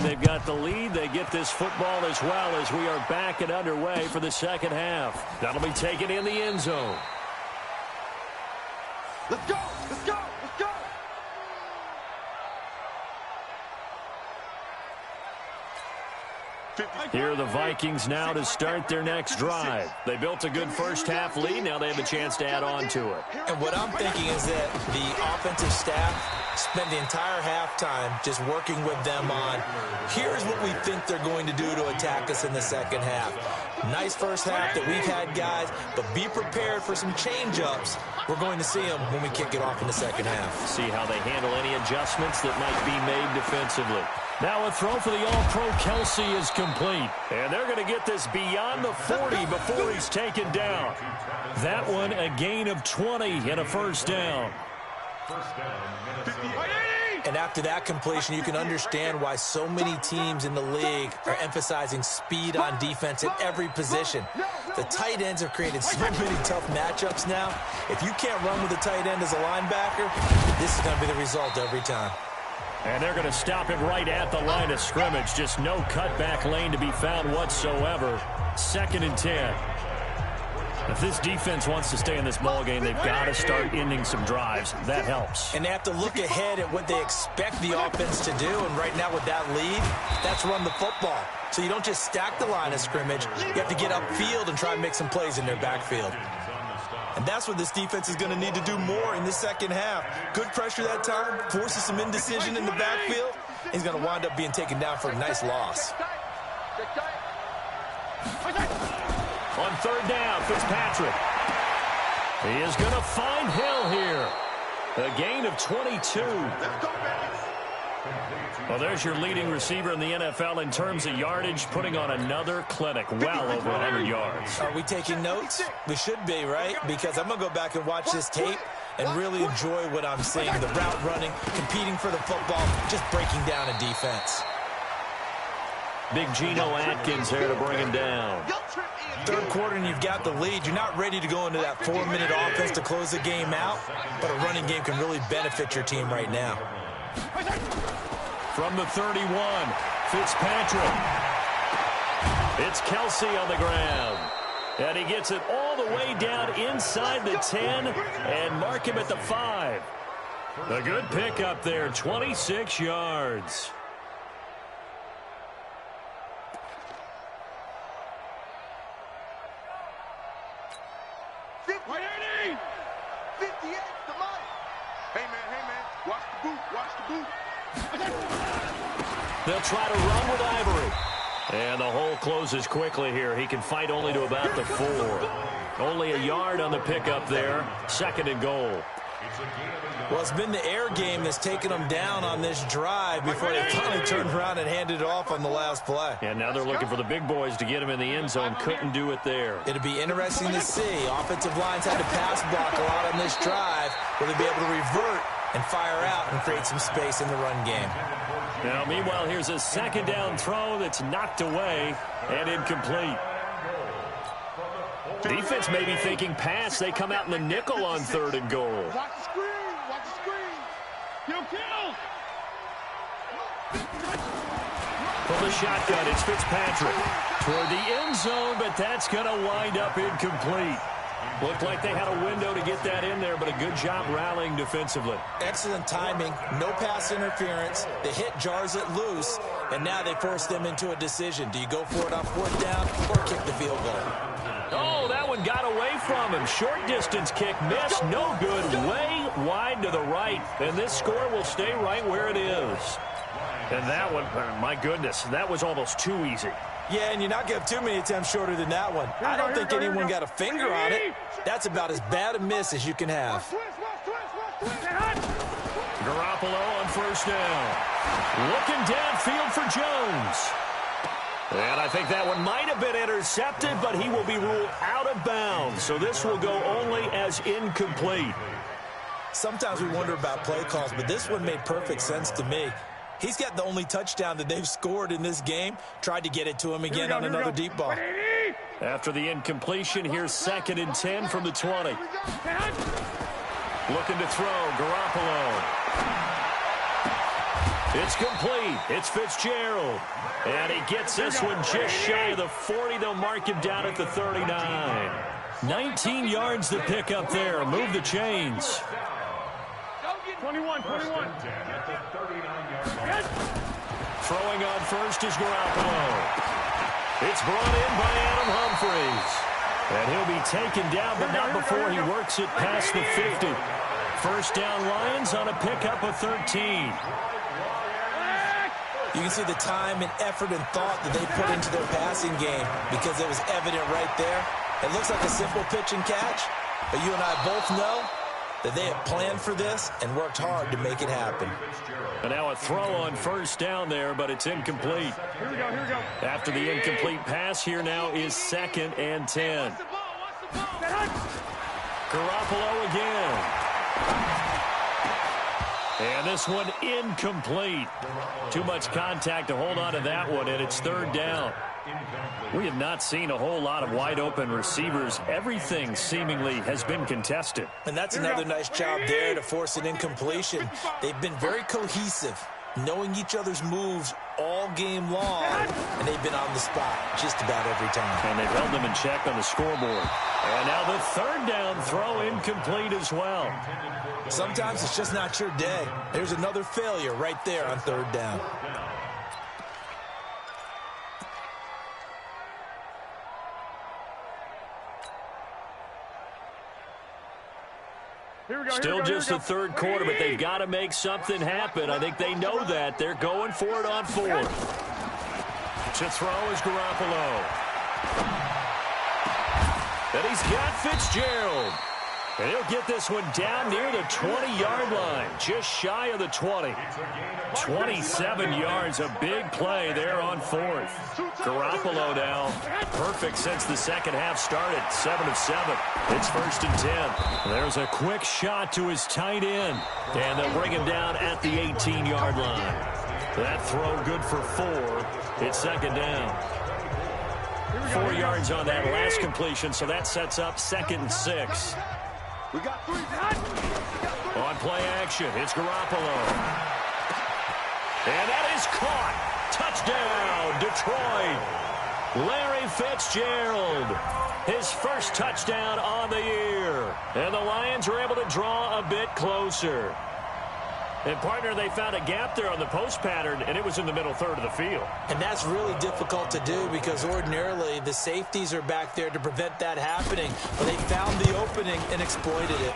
They've got the lead. They get this football as well as we are back and underway for the second half. That'll be taken in the end zone. Let's go! Let's go! Let's go! Here are the Vikings now to start their next drive. They built a good first-half lead. Now they have a chance to add on to it. And what I'm thinking is that the offensive staff spent the entire halftime just working with them on, here's what we think they're going to do to attack us in the second half. Nice first half that we've had, guys, but be prepared for some change-ups. We're going to see them when we kick it off in the second half. See how they handle any adjustments that might be made defensively. Now a throw for the All-Pro Kelsey is complete. And they're going to get this beyond the 40 before he's taken down. That one a gain of 20 and a first down. And after that completion, you can understand why so many teams in the league are emphasizing speed on defense at every position. The tight ends have created so many tough matchups now. If you can't run with a tight end as a linebacker, this is going to be the result every time. And they're going to stop it right at the line of scrimmage. Just no cutback lane to be found whatsoever. 2nd and 10. If this defense wants to stay in this ballgame, they've got to start ending some drives. That helps. And they have to look ahead at what they expect the offense to do. And right now with that lead, that's run the football. So you don't just stack the line of scrimmage. You have to get upfield and try and make some plays in their backfield. And that's what this defense is going to need to do more in the second half. Good pressure that time, forces some indecision in the backfield. He's going to wind up being taken down for a nice loss. On 3rd down, Fitzpatrick. He is going to find Hill here. A gain of 22. Well, there's your leading receiver in the NFL in terms of yardage, putting on another clinic, well over 100 yards. Are we taking notes? We should be, right? Because I'm going to go back and watch this tape and really enjoy what I'm seeing. The route running, competing for the football, just breaking down a defense. Big Geno Atkins there to bring him down. 3rd quarter and you've got the lead. You're not ready to go into that 4-minute offense to close the game out, but a running game can really benefit your team right now. From the 31, Fitzpatrick. It's Kelsey on the ground. And he gets it all the way down inside the 10 and mark him at the 5. A good pickup there, 26 yards. They'll try to run with Ivory. And the hole closes quickly here. He can fight only to about the 4. Only a yard on the pickup there. 2nd and goal. Well, it's been the air game that's taken them down on this drive before they finally turned around and handed it off on the last play. And now they're looking for the big boys to get him in the end zone. Couldn't do it there. It'll be interesting to see. Offensive lines had to pass block a lot on this drive. Will they be able to revert and fire out and create some space in the run game? Now, meanwhile, here's a 2nd down throw that's knocked away and incomplete. Defense may be thinking pass. They come out in the nickel on 3rd and goal. Watch the screen. Watch the screen. Kill. From the shotgun, it's Fitzpatrick. Toward the end zone, but that's going to wind up incomplete. Looked like they had a window to get that in there, but a good job rallying defensively. Excellent timing, no pass interference. The hit jars it loose, and now they force them into a decision. Do you go for it on 4th down or kick the field goal? Oh, that one got away from him. Short distance kick missed. No good. Way wide to the right. And this score will stay right where it is. And that one, my goodness, that was almost too easy. Yeah, and you're not going to have too many attempts shorter than that one. I don't think anyone got a finger on it. That's about as bad a miss as you can have. Garoppolo on 1st down. Looking downfield for Jones. And I think that one might have been intercepted, but he will be ruled out of bounds. So this will go only as incomplete. Sometimes we wonder about play calls, but this one made perfect sense to me. He's got the only touchdown that they've scored in this game. Tried to get it to him again on another deep ball. After the incompletion, here's 2nd and 10 from the 20. Looking to throw, Garoppolo. It's complete. It's Fitzgerald. And he gets this one just shy of the 40. They'll mark him down at the 39. 19 yards to pick up there. Move the chains. 21. Throwing on first is Garoppolo. It's brought in by Adam Humphries. And he'll be taken down, but not before he works it past the 50. First down Lions on a pickup of 13. You can see the time and effort and thought that they put into their passing game because it was evident right there. It looks like a simple pitch and catch, but you and I both know that they have planned for this and worked hard to make it happen. And now a throw on first down there, but it's incomplete. Here we go. After the incomplete pass, here now is 2nd and 10. Garoppolo again. And this one incomplete. Too much contact to hold on to that one, and it's 3rd down. We have not seen a whole lot of wide-open receivers. Everything seemingly has been contested. And that's another nice job there to force an incompletion. They've been very cohesive, knowing each other's moves all game long, and they've been on the spot just about every time. And they've held them in check on the scoreboard. And now the 3rd down throw incomplete as well. Sometimes it's just not your day. There's another failure right there on 3rd down. Still just the 3rd quarter, but they've got to make something happen. I think they know that. They're going for it on 4th. To throw is Garoppolo. And he's got Fitzgerald. And he'll get this one down near the 20-yard line, just shy of the 20. 27 yards, a big play there on 4th. Garoppolo now, perfect since the second half started, 7 of 7. It's 1st and 10. There's a quick shot to his tight end, and they'll bring him down at the 18-yard line. That throw good for 4. It's 2nd down. 4 yards on that last completion, so that sets up 2nd and 6. We got 3. On play action, it's Garoppolo. And that is caught. Touchdown, Detroit. Larry Fitzgerald. His first touchdown on the year. And the Lions are able to draw a bit closer. And, partner, they found a gap there on the post pattern, and it was in the middle 3rd of the field. And that's really difficult to do because ordinarily the safeties are back there to prevent that happening. But they found the opening and exploited it.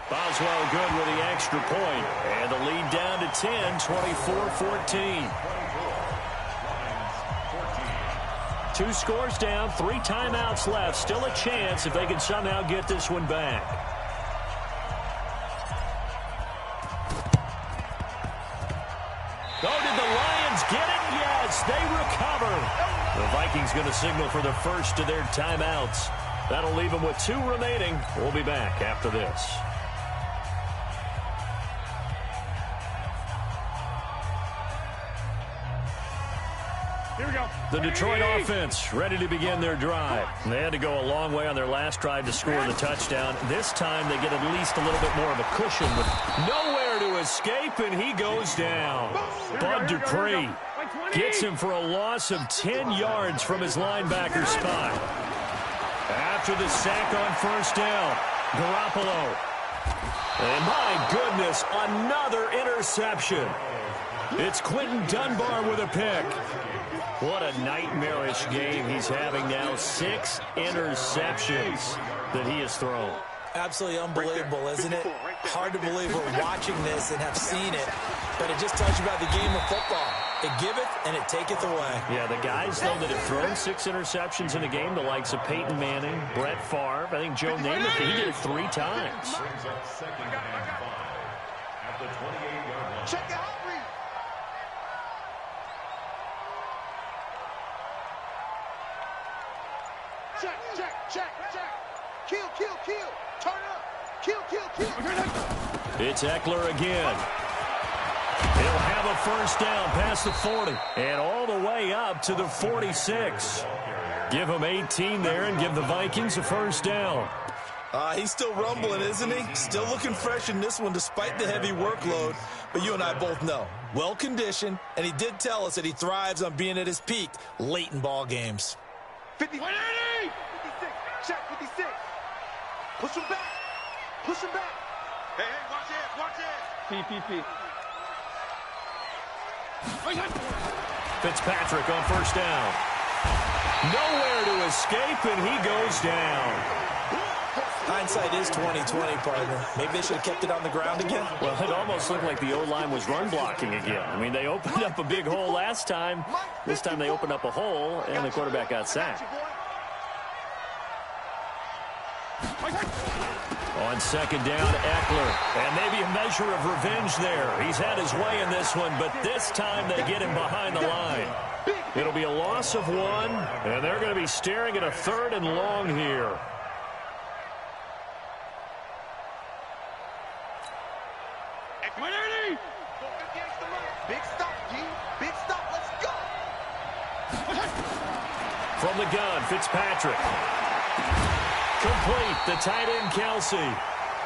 Boswell good with the extra point. And the lead down to 10, 24-14. 2 scores down, 3 timeouts left. Still a chance if they can somehow get this one back. Oh, did the Lions get it? Yes, they recover. The Vikings going to signal for the first of their timeouts. That'll leave them with 2 remaining. We'll be back after this. Here we go. The Detroit offense ready to begin their drive. They had to go a long way on their last drive to score the touchdown. This time they get at least a little bit more of a cushion with nowhere to escape, and he goes down. Bud Dupree gets him for a loss of 10 yards from his linebacker spot. After the sack on first down, Garoppolo. And my goodness, another interception. It's Quentin Dunbar with a pick. What a nightmarish game he's having now. 6 interceptions that he has thrown. Absolutely unbelievable, isn't it? Hard to believe we're watching this and have seen it, but it just tells you about the game of football. It giveth and it taketh away. Yeah, the guys, though, that have thrown 6 interceptions in a game, the likes of Peyton Manning, Brett Favre, I think Joe Namath, he did it 3 times. Check out. Check. Kill. Turn up. Kill. It's Eckler again. He'll have a first down past the 40 and all the way up to the 46. Give him 18 there and give the Vikings a first down. He's still rumbling, isn't he? Still looking fresh in this one despite the heavy workload. But you and I both know well-conditioned, and he did tell us that he thrives on being at his peak late in ball games. 50, 56, check 56. Push him back. Push him back. Hey, watch it, watch it. P. Fitzpatrick on first down. Nowhere to escape, and he goes down. Hindsight is 20/20, partner. Maybe they should have kept it on the ground again. Well, it almost looked like the O-line was run blocking again. I mean, they opened up a big hole last time. This time they opened up a hole, and the quarterback got sacked. On second down, Eckler. And maybe a measure of revenge there. He's had his way in this one, but this time they get him behind the line. It'll be a loss of 1, and they're going to be staring at a 3rd and long here. Big stop, G. Big stop. Let's go. From the gun, Fitzpatrick. Complete, the tight end, Kelsey.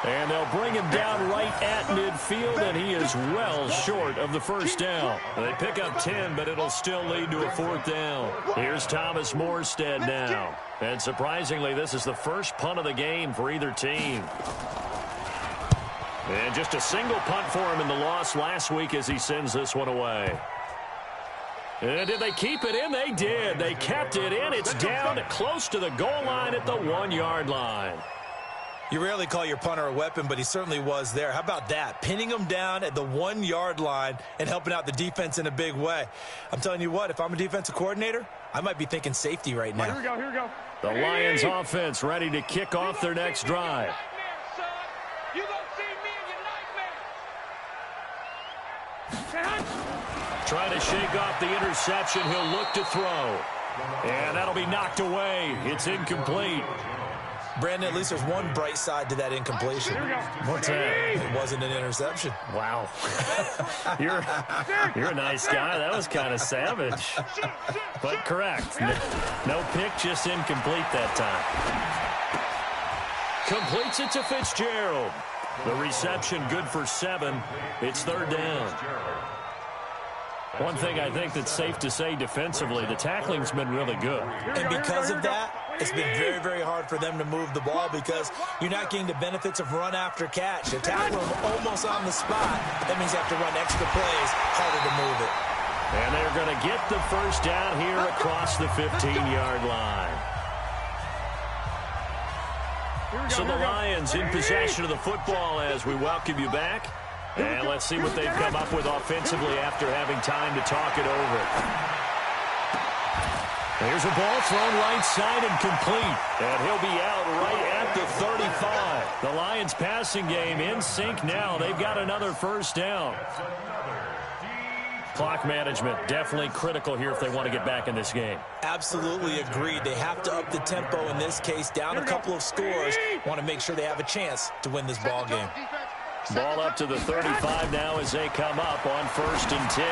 And they'll bring him down right at midfield, and he is well short of the first down. They pick up 10, but it'll still lead to a 4th down. Here's Thomas Morstead now. And surprisingly, this is the first punt of the game for either team. And just a single punt for him in the loss last week as he sends this one away. And did they keep it in? They did. They kept it in. It's down close to the goal line at the 1-yard line. You rarely call your punter a weapon, but he certainly was there. How about that? Pinning him down at the 1-yard line and helping out the defense in a big way. I'm telling you what, if I'm a defensive coordinator, I might be thinking safety right now. Here we go. The Lions offense ready to kick off their next drive. You gonna see me in your nightmare. Trying to shake off the interception. He'll look to throw. And that'll be knocked away. It's incomplete. Brandon, at least there's one bright side to that incompletion. What's that? It wasn't an interception. Wow. You're a nice guy. That was kind of savage. But correct. No pick, just incomplete that time. Completes it to Fitzgerald. The reception good for 7. It's 3rd down. One thing I think that's safe to say defensively, the tackling's been really good. And because of that, it's been very, very hard for them to move the ball because you're not getting the benefits of run after catch. They tackle them almost on the spot. That means you have to run extra plays, harder to move it. And they're going to get the first down here across the 15-yard line. So the Lions in possession of the football as we welcome you back. And let's see what they've come up with offensively after having time to talk it over. There's a ball thrown right side and complete. And he'll be out right at the 35. The Lions passing game in sync now. They've got another first down. Clock management definitely critical here if they want to get back in this game. Absolutely agreed. They have to up the tempo in this case, down a couple of scores. Want to make sure they have a chance to win this ball game. Ball up to the 35 now as they come up on 1st and 10.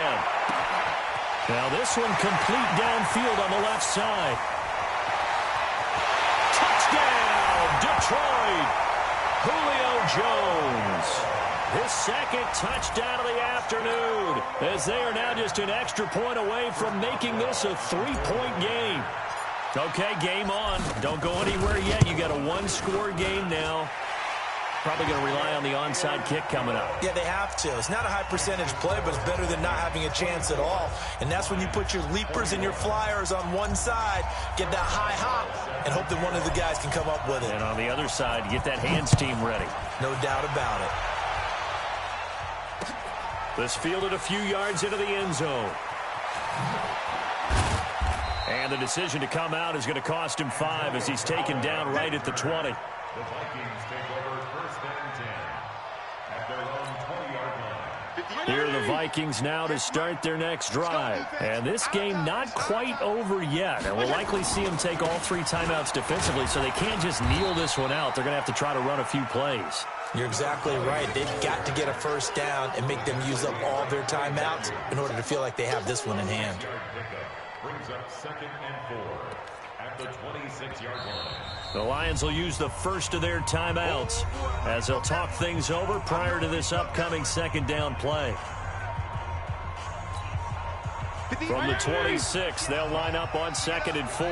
Now this one complete downfield on the left side. Touchdown, Detroit! Julio Jones. His 2nd touchdown of the afternoon as they are now just an extra point away from making this a 3-point game. Okay, game on. Don't go anywhere yet. You got a 1-score game now. Probably going to rely on the onside kick coming up. Yeah, they have to. It's not a high percentage play, but it's better than not having a chance at all. And that's when you put your leapers and your flyers on one side, get that high hop, and hope that one of the guys can come up with it. And on the other side, get that hands team ready. No doubt about it. This fielded a few yards into the end zone. And the decision to come out is going to cost him 5 as he's taken down right at the 20. The Vikings take over 1st and 10 at their own 20-yard line. Here are the Vikings now to start their next drive. And this game not quite over yet. And we'll likely see them take all 3 timeouts defensively, so they can't just kneel this one out. They're going to have to try to run a few plays. You're exactly right. They've got to get a first down and make them use up all their timeouts in order to feel like they have this one in hand. Brings up 2nd and 4 at the 26-yard line. The Lions will use the first of their timeouts as they'll talk things over prior to this upcoming 2nd down play. From the 26, they'll line up on 2nd and 4.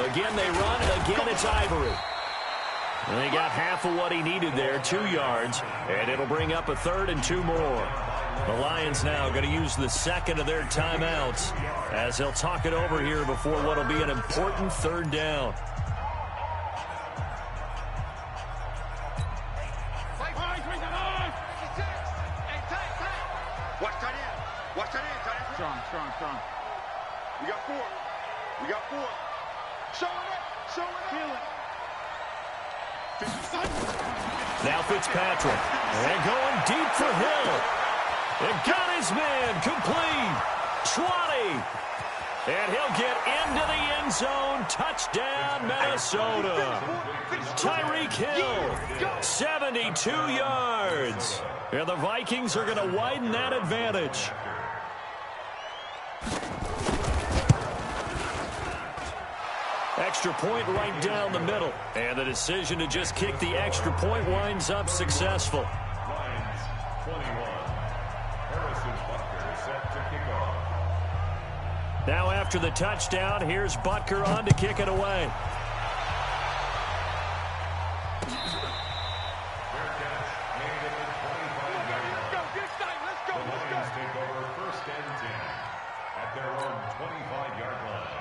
Again, they run. Again, it's Ivory. And they got half of what he needed there, 2 yards, and it'll bring up a 3rd and 2 more. The Lions now going to use the second of their timeouts as they'll talk it over here before what will be an important 3rd down. Strong. We got 4. Show it. Now Fitzpatrick. And going deep for Hill. And got his man complete. 20. And he'll get into the end zone. Touchdown, Minnesota. Tyreek Hill, 72 yards. And the Vikings are going to widen that advantage. Extra point right down the middle. And the decision to just kick the extra point winds up successful. Lions 21. Harrison Butker set to kick off. Now after the touchdown, here's Butker on to kick it away. Fair catch made at the 25-yard line. The Lions take over 1st and 10 at their own 25-yard line.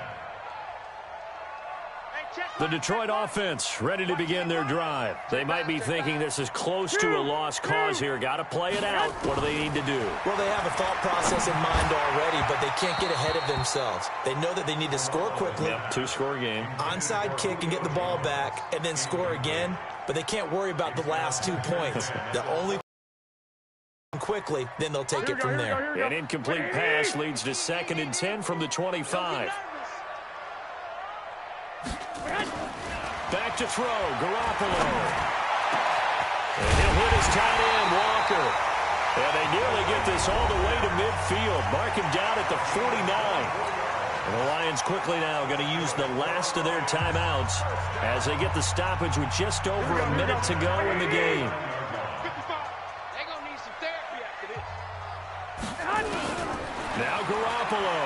The Detroit offense ready to begin their drive. They might be thinking this is close to a lost cause here. Got to play it out. What do they need to do? Well, they have a thought process in mind already, but they can't get ahead of themselves. They know that they need to score quickly. Yep, 2-score game. Onside kick and get the ball back and then score again, but they can't worry about the last 2 points. The only quickly, then they'll take it from there. An incomplete pass leads to 2nd and 10 from the 25. Back to throw, Garoppolo. And he'll hit his tight end, Walker. And they nearly get this all the way to midfield. Mark him down at the 49. And the Lions quickly now going to use the last of their timeouts as they get the stoppage with just over a minute to go in the game. They're going to need some therapy after this. Now Garoppolo.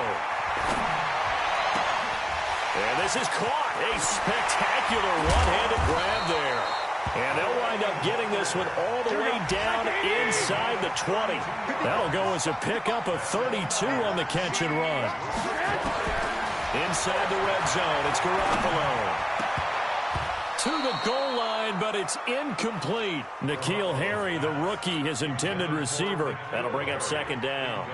And this is caught. A spectacular one-handed grab there. And they'll wind up getting this one all the way down inside the 20. That'll go as a pickup of 32 on the catch and run. Inside the red zone, it's Garoppolo. To the goal line, but it's incomplete. N'Keal Harry, the rookie, his intended receiver. That'll bring up 2nd down.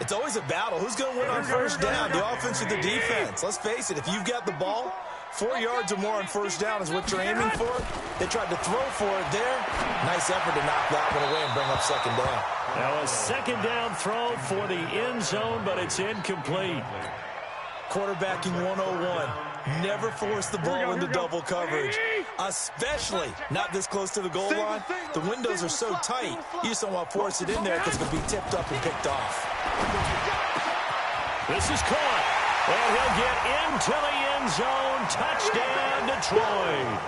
It's always a battle. Who's going to win on 1st down, the offense or the defense? Let's face it, if you've got the ball, 4 yards or more on 1st down is what you're aiming for. They tried to throw for it there. Nice effort to knock that one away and bring up 2nd down. Now a 2nd down throw for the end zone, but it's incomplete. Quarterbacking 101. Never force the ball into double coverage, especially not this close to the goal line. The windows are so tight, you just don't want to force it in there because it'll be tipped up and picked off. This is caught, and he'll get into the end zone. Touchdown, Detroit.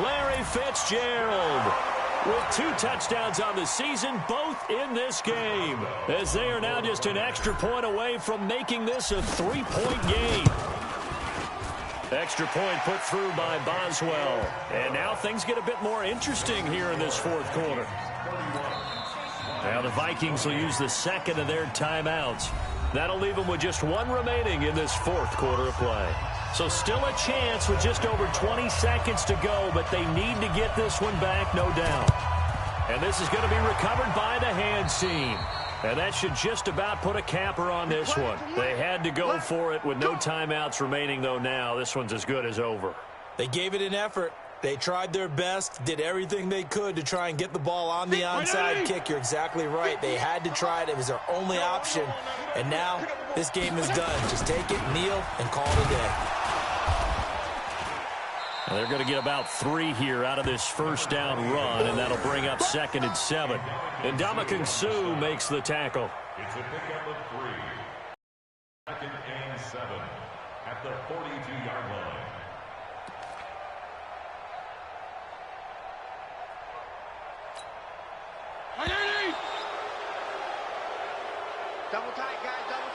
Larry Fitzgerald with 2 touchdowns on the season, both in this game, as they are now just an extra point away from making this a 3-point game. Extra point put through by Boswell. And now things get a bit more interesting here in this 4th quarter. Now the Vikings will use the 2nd of their timeouts. That'll leave them with just 1 remaining in this 4th quarter of play. So still a chance with just over 20 seconds to go, but they need to get this one back, no doubt. And this is going to be recovered by the hands team. And that should just about put a capper on this one. They had to go for it with no timeouts remaining, though now. This one's as good as over. They gave it an effort. They tried their best, did everything they could to try and get the ball on the onside kick. You're exactly right. They had to try it. It was their only option. And now this game is done. Just take it, kneel, and call it a day. Well, they're going to get about 3 here out of this 1st down run, and that'll bring up 2nd and 7. And Ndamukong Suh makes the tackle. It's a pickup of 3. 2nd and 7 at the 42-yard line. Double tight, guys, double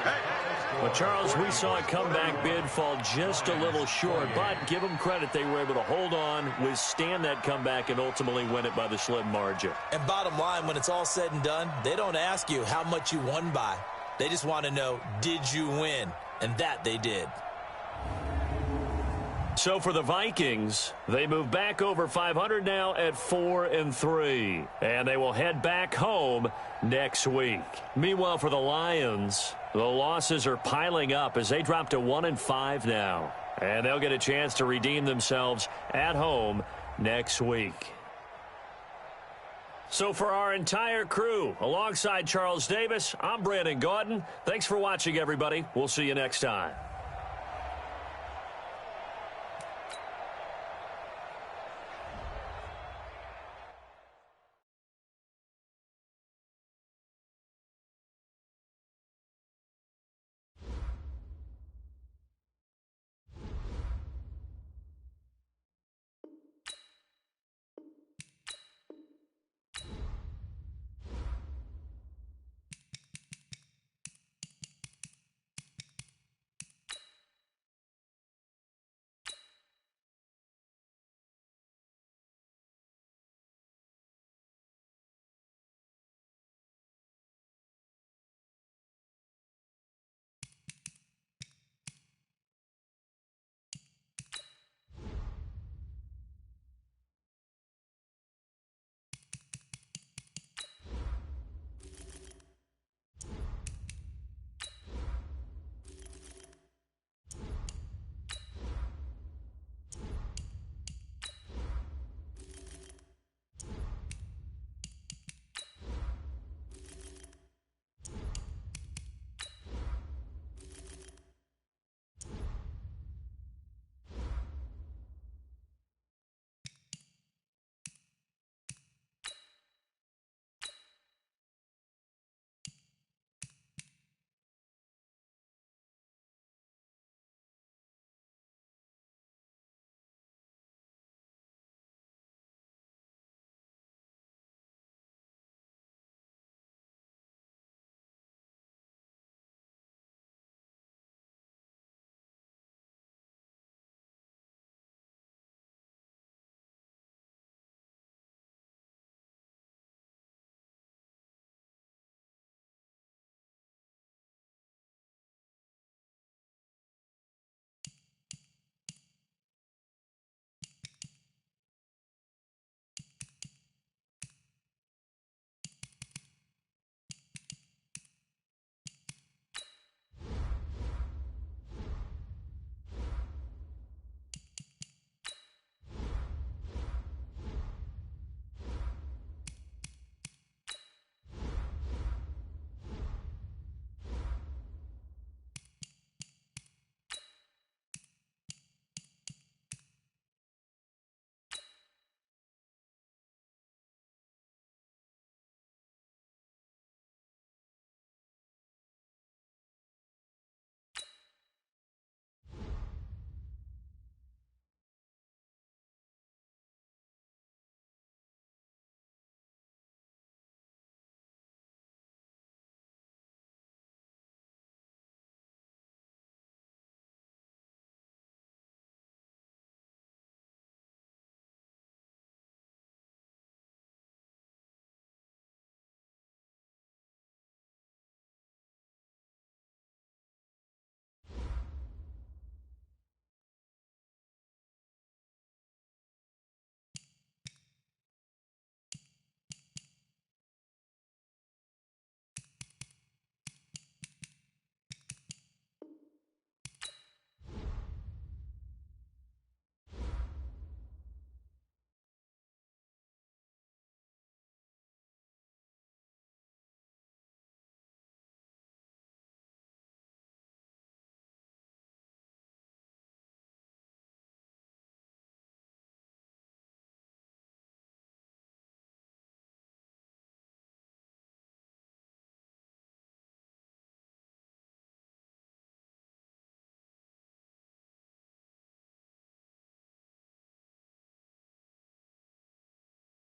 tight. Well, Charles, we saw a comeback bid fall just a little short, but give them credit. They were able to hold on, withstand that comeback, and ultimately win it by the slim margin. And bottom line, when it's all said and done, they don't ask you how much you won by. They just want to know, did you win? And that they did. So for the Vikings, they move back over 500 now at 4-3. And they will head back home next week. Meanwhile, for the Lions, the losses are piling up as they drop to 1-5 now. And they'll get a chance to redeem themselves at home next week. So for our entire crew, alongside Charles Davis, I'm Brandon Gaudin. Thanks for watching, everybody. We'll see you next time.